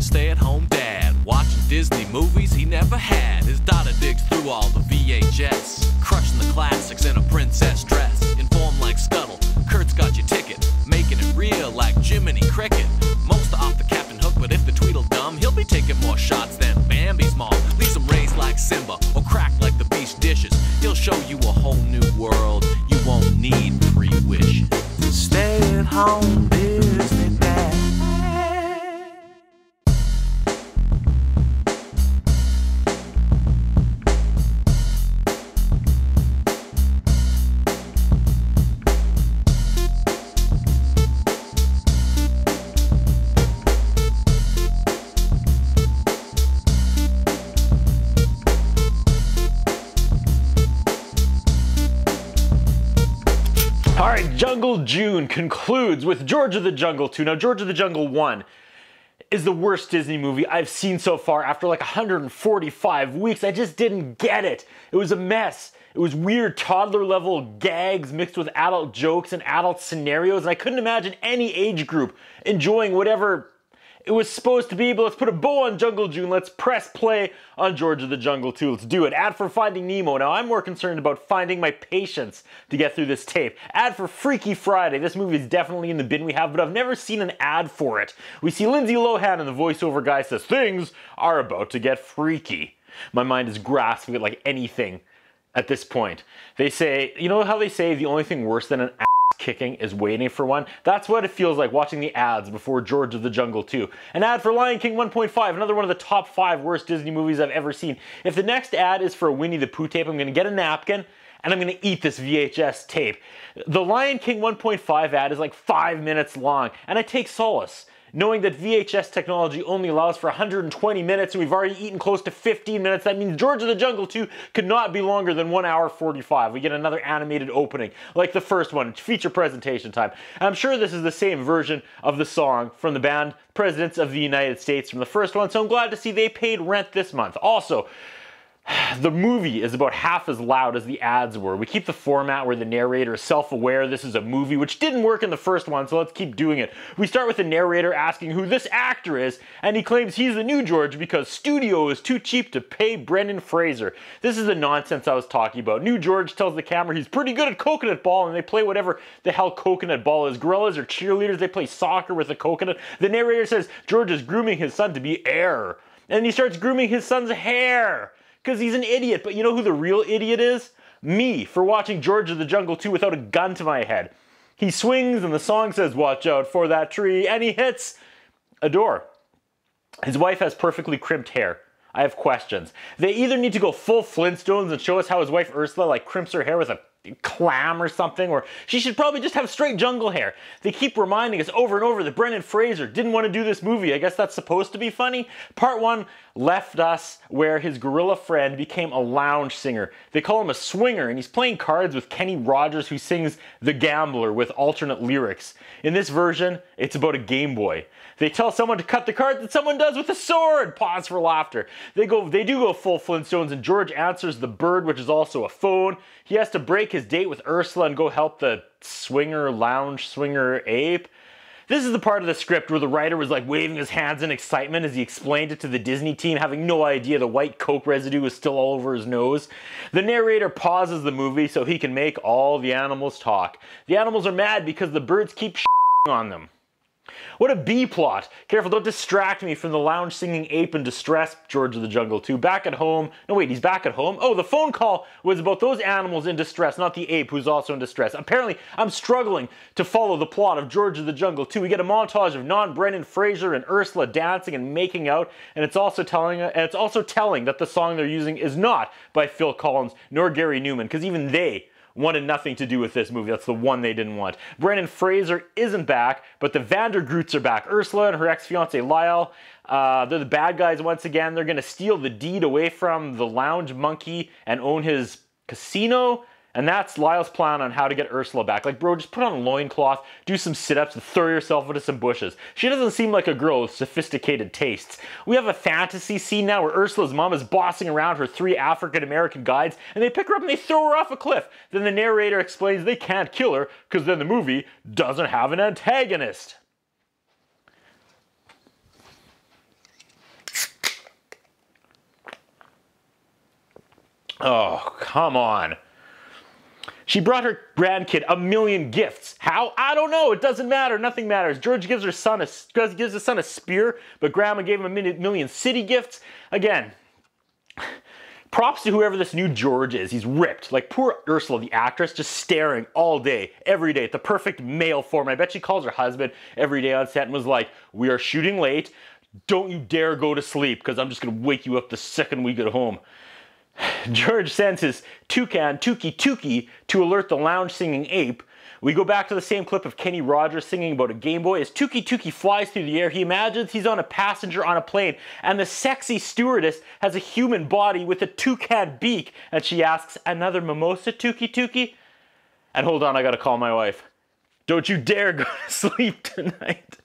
stay-at-home dad, watching Disney movies he never had. His daughter digs through all the VHS, crushing the classics in a princess dress. Informed like Scuttle, Kurt's got your ticket, making it real like Jiminy Cricket. Most are off the Captain Hook, but if the Tweedledum, he'll be taking more shots than Bambi's mom. Leave him raised like Simba, or cracked like the beast dishes. He'll show you a whole new world, you won't need pre-wish. Stay-at-home Disney dad. Alright, Jungle June concludes with George of the Jungle 2. Now, George of the Jungle 1 is the worst Disney movie I've seen so far after like 145 weeks. I just didn't get it. It was a mess. It was weird toddler level gags mixed with adult jokes and adult scenarios, and I couldn't imagine any age group enjoying whatever it was supposed to be. But let's put a bow on Jungle June. Let's press play on George of the Jungle 2. Let's do it. Ad for Finding Nemo. Now, I'm more concerned about finding my patience to get through this tape. Ad for Freaky Friday. This movie is definitely in the bin we have, but I've never seen an ad for it. We see Lindsay Lohan and the voiceover guy says, "Things are about to get freaky." My mind is grasping at like anything at this point. They say, you know how they say the only thing worse than an kicking is waiting for one? That's what it feels like watching the ads before George of the Jungle 2. An ad for Lion King 1.5, another one of the top 5 worst Disney movies I've ever seen. If the next ad is for a Winnie the Pooh tape, I'm going to get a napkin and I'm going to eat this VHS tape. The Lion King 1.5 ad is like 5 minutes long, and I take solace knowing that VHS technology only allows for 120 minutes and we've already eaten close to 15 minutes. That means George of the Jungle 2 could not be longer than 1 hour 45. We get another animated opening like the first one, feature presentation time. I'm sure this is the same version of the song from the band Presidents of the United States from the first one, so I'm glad to see they paid rent this month. Also, the movie is about half as loud as the ads were. We keep the format where the narrator is self-aware this is a movie, which didn't work in the first one, so let's keep doing it. We start with the narrator asking who this actor is, and he claims he's the new George because studio is too cheap to pay Brendan Fraser. This is the nonsense I was talking about. New George tells the camera he's pretty good at coconut ball, and they play whatever the hell coconut ball is. Gorillas or cheerleaders, they play soccer with a coconut. The narrator says George is grooming his son to be heir, and he starts grooming his son's hair. Because he's an idiot, but you know who the real idiot is? Me, for watching George of the Jungle 2 without a gun to my head. He swings and the song says, "Watch out for that tree," and he hits a door. His wife has perfectly crimped hair. I have questions. They either need to go full Flintstones and show us how his wife Ursula like crimps her hair with a clam or something, or she should probably just have straight jungle hair. They keep reminding us over and over that Brendan Fraser didn't want to do this movie. I guess that's supposed to be funny. Part 1 left us where his gorilla friend became a lounge singer. They call him a swinger, and he's playing cards with Kenny Rogers, who sings The Gambler with alternate lyrics. In this version, it's about a Game Boy. They tell someone to cut the cards, and someone does with a sword. Pause for laughter. They do go full Flintstones, and George answers the bird, which is also a phone. He has to break his date with Ursula and go help the lounge swinger ape. This is the part of the script where the writer was like waving his hands in excitement as he explained it to the Disney team, having no idea the white Coke residue was still all over his nose. The narrator pauses the movie so he can make all the animals talk. The animals are mad because the birds keep on them. What a B-plot. Careful, don't distract me from the lounge singing ape in distress, George of the Jungle 2. Back at home. No, wait, he's back at home? Oh, the phone call was about those animals in distress, not the ape who's also in distress. Apparently, I'm struggling to follow the plot of George of the Jungle 2. We get a montage of non-Brendan Fraser and Ursula dancing and making out, and it's also telling that the song they're using is not by Phil Collins nor Gary Newman, because even they wanted nothing to do with this movie. That's the one they didn't want. Brendan Fraser isn't back, but the Vandergroots are back. Ursula and her ex-fiance Lyle, they're the bad guys once again. They're going to steal the deed away from the lounge monkey and own his casino. And that's Lyle's plan on how to get Ursula back. Like, bro, just put on a loincloth, do some sit-ups, and throw yourself into some bushes. She doesn't seem like a girl with sophisticated tastes. We have a fantasy scene now where Ursula's mom is bossing around her 3 African-American guides, and they pick her up and they throw her off a cliff. Then the narrator explains they can't kill her, because then the movie doesn't have an antagonist. Oh, come on. She brought her grandkid a million gifts. How? I don't know. It doesn't matter. Nothing matters. George gives his son a spear, but Grandma gave him a million city gifts. Again, props to whoever this new George is. He's ripped. Like poor Ursula, the actress, just staring all day, every day, at the perfect male form. I bet she calls her husband every day on set and was like, "We are shooting late. Don't you dare go to sleep, because I'm just going to wake you up the second we get home." George sends his toucan, Tookie Tookie, to alert the lounge singing ape. We go back to the same clip of Kenny Rogers singing about a Game Boy. As Tookie Tookie flies through the air, he imagines he's on a passenger on a plane, and the sexy stewardess has a human body with a toucan beak, and she asks, "Another mimosa, Tookie Tookie?" And hold on, I gotta call my wife. Don't you dare go to sleep tonight.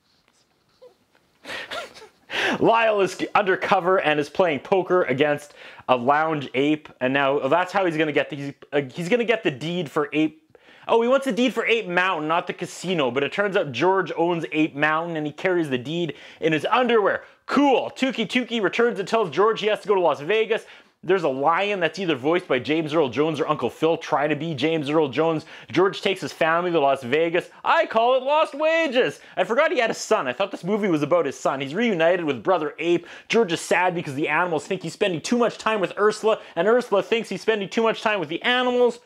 Lyle is undercover and is playing poker against a lounge ape, and now that's how he's gonna get he's gonna get the deed for Ape. Oh, he wants the deed for Ape Mountain, not the casino, but it turns out George owns Ape Mountain and he carries the deed in his underwear. Cool. Tookie Tookie returns and tells George he has to go to Las Vegas. There's a lion that's either voiced by James Earl Jones or Uncle Phil trying to be James Earl Jones. George takes his family to Las Vegas. I call it Lost Wages. I forgot he had a son. I thought this movie was about his son. He's reunited with Brother Ape. George is sad because the animals think he's spending too much time with Ursula, and Ursula thinks he's spending too much time with the animals.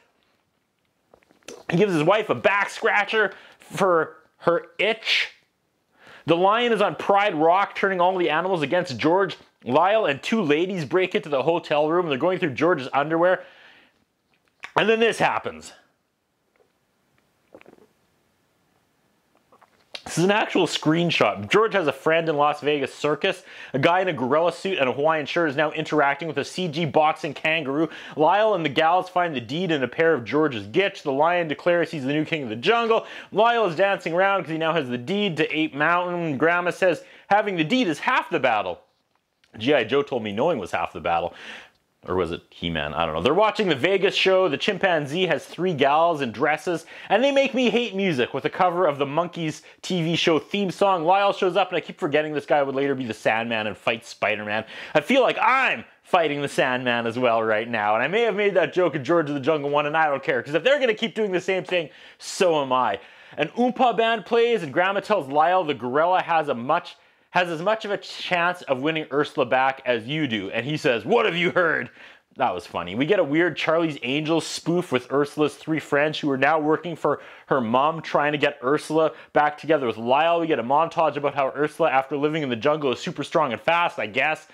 He gives his wife a back scratcher for her itch. The lion is on Pride Rock, turning all the animals against George. Lyle and two ladies break into the hotel room. They're going through George's underwear. And then this happens. This is an actual screenshot. George has a friend in Las Vegas circus. A guy in a gorilla suit and a Hawaiian shirt is now interacting with a CG boxing kangaroo. Lyle and the gals find the deed in a pair of George's gitch. The lion declares he's the new king of the jungle. Lyle is dancing around because he now has the deed to Ape Mountain. Grandma says having the deed is half the battle. G.I. Joe told me knowing was half the battle. Or was it He-Man? I don't know. They're watching the Vegas show. The chimpanzee has 3 gals in dresses, and they make me hate music with a cover of the Monkees TV show theme song. Lyle shows up, and I keep forgetting this guy would later be the Sandman and fight Spider-Man. I feel like I'm fighting the Sandman as well right now, and I may have made that joke in George of the Jungle 1, and I don't care, because if they're going to keep doing the same thing, so am I. An Oompa band plays, and Grandma tells Lyle the gorilla has as much of a chance of winning Ursula back as you do. And he says, "What have you heard?" That was funny. We get a weird Charlie's Angels spoof with Ursula's 3 friends who are now working for her mom, trying to get Ursula back together with Lyle. We get a montage about how Ursula, after living in the jungle, is super strong and fast, I guess.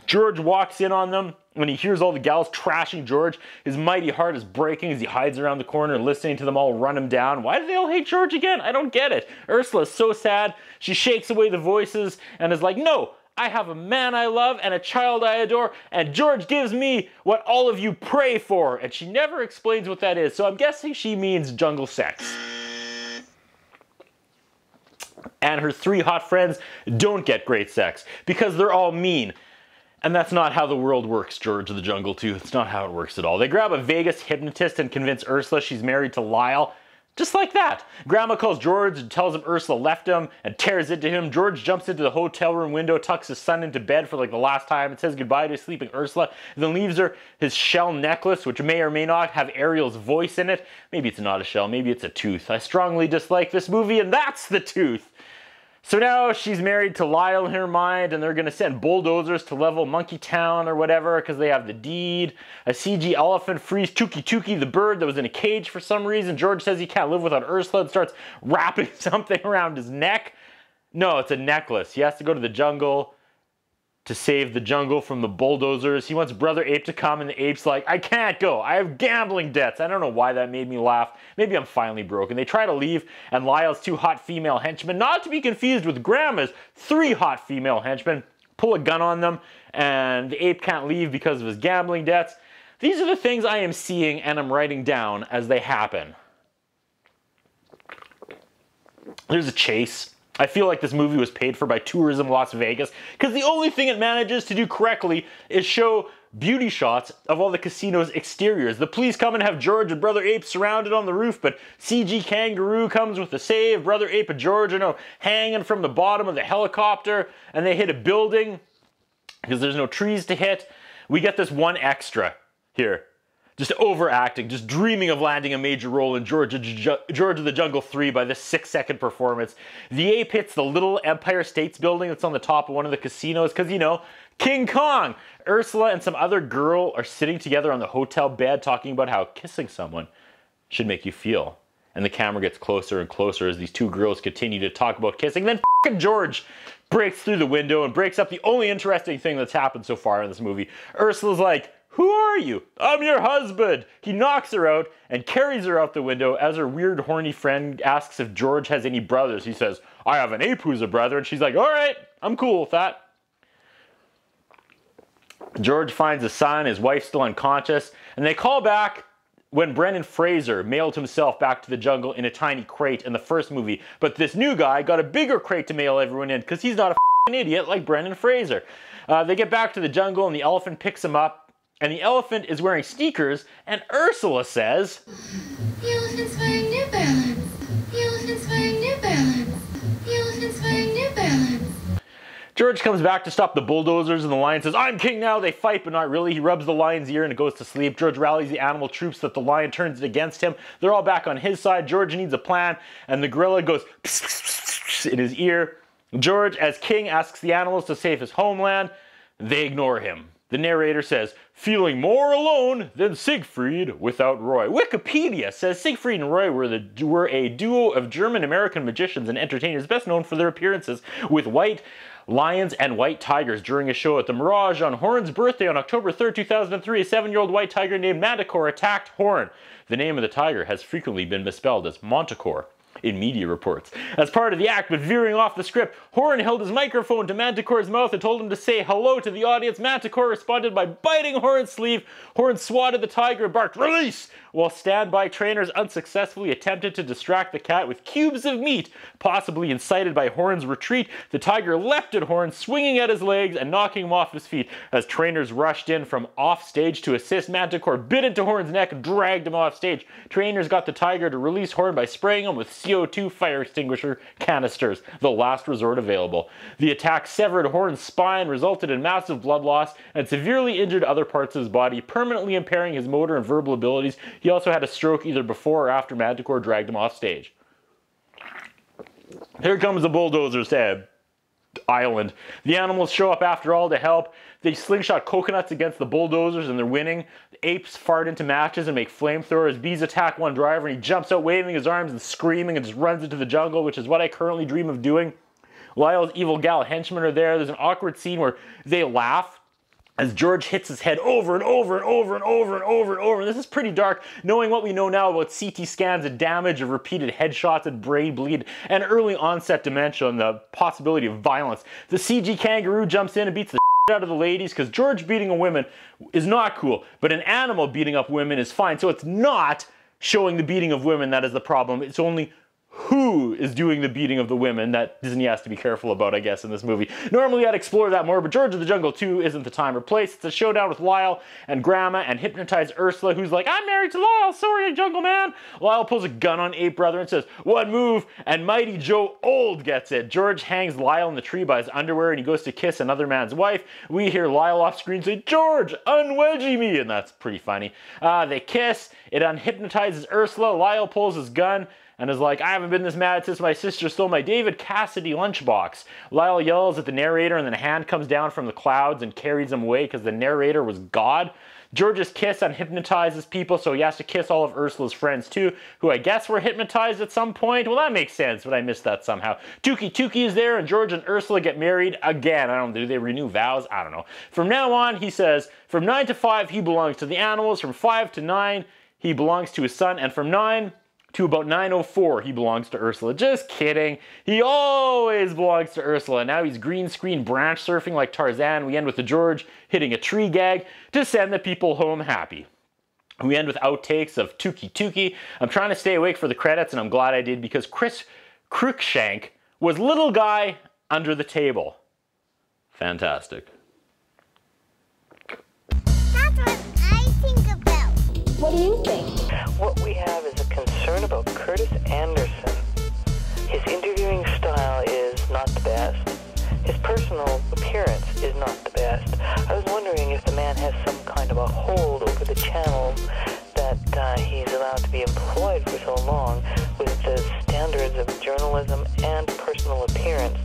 George walks in on them when he hears all the gals trashing George. His mighty heart is breaking as he hides around the corner listening to them all run him down. Why do they all hate George again? I don't get it. Ursula is so sad. She shakes away the voices and is like, "No, I have a man I love and a child I adore, and George gives me what all of you pray for." And she never explains what that is, so I'm guessing she means jungle sex. And her 3 hot friends don't get great sex because they're all mean. And that's not how the world works, George of the Jungle 2. It's not how it works at all. They grab a Vegas hypnotist and convince Ursula she's married to Lyle. Just like that. Grandma calls George and tells him Ursula left him and tears into him. George jumps into the hotel room window, tucks his son into bed for like the last time, and says goodbye to his sleeping Ursula, and then leaves her his shell necklace, which may or may not have Ariel's voice in it. Maybe it's not a shell, maybe it's a tooth. I strongly dislike this movie, and that's the tooth. So now she's married to Lyle in her mind, and they're going to send bulldozers to level Monkey Town or whatever because they have the deed. A CG elephant frees Tookie Tookie, the bird that was in a cage for some reason. George says he can't live without Ursula and starts wrapping something around his neck. No, it's a necklace. He has to go to the jungle to save the jungle from the bulldozers. He wants Brother Ape to come, and the ape's like, "I can't go. I have gambling debts." I don't know why that made me laugh. Maybe I'm finally broken. They try to leave, and Lyle's 2 hot female henchmen, not to be confused with Grandma's 3 hot female henchmen, pull a gun on them, and the ape can't leave because of his gambling debts. These are the things I am seeing and I'm writing down as they happen. There's a chase. I feel like this movie was paid for by Tourism Las Vegas because the only thing it manages to do correctly is show beauty shots of all the casino's exteriors. The police come and have George and Brother Ape surrounded on the roof, but CG Kangaroo comes with the save. Brother Ape and George are now hanging from the bottom of the helicopter, and they hit a building because there's no trees to hit. We get this one extra. here. Just overacting, just dreaming of landing a major role in George of the Jungle 3 by this 6-second performance. The ape hits the little Empire States building that's on the top of one of the casinos because, you know, King Kong! Ursula and some other girl are sitting together on the hotel bed talking about how kissing someone should make you feel. And the camera gets closer and closer as these two girls continue to talk about kissing. Then f***ing George breaks through the window and breaks up the only interesting thing that's happened so far in this movie. Ursula's like, "Who are you?" "I'm your husband." He knocks her out and carries her out the window as her weird horny friend asks if George has any brothers. He says, "I have an ape who's a brother." And she's like, "All right, I'm cool with that." George finds his son, his wife's still unconscious, and they call back when Brendan Fraser mailed himself back to the jungle in a tiny crate in the first movie. But this new guy got a bigger crate to mail everyone in because he's not a f***ing idiot like Brendan Fraser. They get back to the jungle and the elephant picks him up. And the elephant is wearing sneakers, and Ursula says, "The elephant's wearing New Balance. The elephant's wearing New Balance. The elephant's wearing New Balance." George comes back to stop the bulldozers, and the lion says, "I'm king now." They fight, but not really. He rubs the lion's ear and it goes to sleep. George rallies the animal troops that the lion turns it against him. They're all back on his side. George needs a plan, and the gorilla goes pss, pss, pss, pss, in his ear. George, as king, asks the animals to save his homeland. They ignore him. The narrator says, "Feeling more alone than Siegfried without Roy." Wikipedia says Siegfried and Roy were a duo of German-American magicians and entertainers best known for their appearances with white lions and white tigers during a show at the Mirage on Horn's birthday on October 3rd, 2003. A 7-year-old white tiger named Manticore attacked Horn. The name of the tiger has frequently been misspelled as Monticore in media reports. As part of the act, but veering off the script, Horn held his microphone to Manticore's mouth and told him to say hello to the audience. Manticore responded by biting Horn's sleeve. Horn swatted the tiger and barked, "Release!" while standby trainers unsuccessfully attempted to distract the cat with cubes of meat. Possibly incited by Horn's retreat, the tiger leapt at Horn, swinging at his legs and knocking him off his feet. As trainers rushed in from off stage to assist, Manticore bit into Horn's neck and dragged him off stage. Trainers got the tiger to release Horn by spraying him with CO2 fire extinguisher canisters, the last resort available. The attack severed Horn's spine, resulted in massive blood loss, and severely injured other parts of his body, permanently impairing his motor and verbal abilities. He also had a stroke either before or after Manticore dragged him off stage. Here comes the bulldozers to island. The animals show up after all to help. They slingshot coconuts against the bulldozers and they're winning. The apes fart into matches and make flamethrowers. Bees attack one driver and he jumps out waving his arms and screaming and just runs into the jungle, which is what I currently dream of doing. Lyle's evil gal henchmen are there. There's an awkward scene where they laugh as George hits his head over and over and over and over and over and over. And this is pretty dark, knowing what we know now about CT scans and damage of repeated headshots and brain bleed and early onset dementia and the possibility of violence. The CG kangaroo jumps in and beats the shit out of the ladies because George beating a woman is not cool, but an animal beating up women is fine. So it's not showing the beating of women that is the problem. It's only who is doing the beating of the women that Disney has to be careful about, I guess, in this movie. Normally I'd explore that more, but George of the Jungle 2 isn't the time or place. It's a showdown with Lyle and Grandma and hypnotized Ursula, who's like, "I'm married to Lyle, sorry, Jungle Man." Lyle pulls a gun on Ape Brother and says, "What move?" And Mighty Joe Old gets it. George hangs Lyle in the tree by his underwear and he goes to kiss another man's wife. We hear Lyle off screen say, "George, unwedgie me," and that's pretty funny. They kiss, it unhypnotizes Ursula. Lyle pulls his gun and is like, "I haven't been this mad since my sister stole my David Cassidy lunchbox." Lyle yells at the narrator and then a hand comes down from the clouds and carries him away because the narrator was God. George's kiss unhypnotizes people, so he has to kiss all of Ursula's friends too, who I guess were hypnotized at some point. Well, that makes sense, but I missed that somehow. Tuki is there and George and Ursula get married again. I don't know, do they renew vows? I don't know. From now on, he says, from 9 to 5, he belongs to the animals. From 5 to 9, he belongs to his son. And from 9 to about 9:04, he belongs to Ursula. Just kidding. He always belongs to Ursula. Now he's green screen branch surfing like Tarzan. We end with the George hitting a tree gag to send the people home happy. We end with outtakes of Tuki. I'm trying to stay awake for the credits, and I'm glad I did because Chris Cruikshank was little guy under the table. Fantastic. That's what I think about. What do you think? What we have is a concern about Curtis Anderson. His interviewing style is not the best. His personal appearance is not the best. I was wondering if the man has some kind of a hold over the so long with the standards of journalism and personal appearance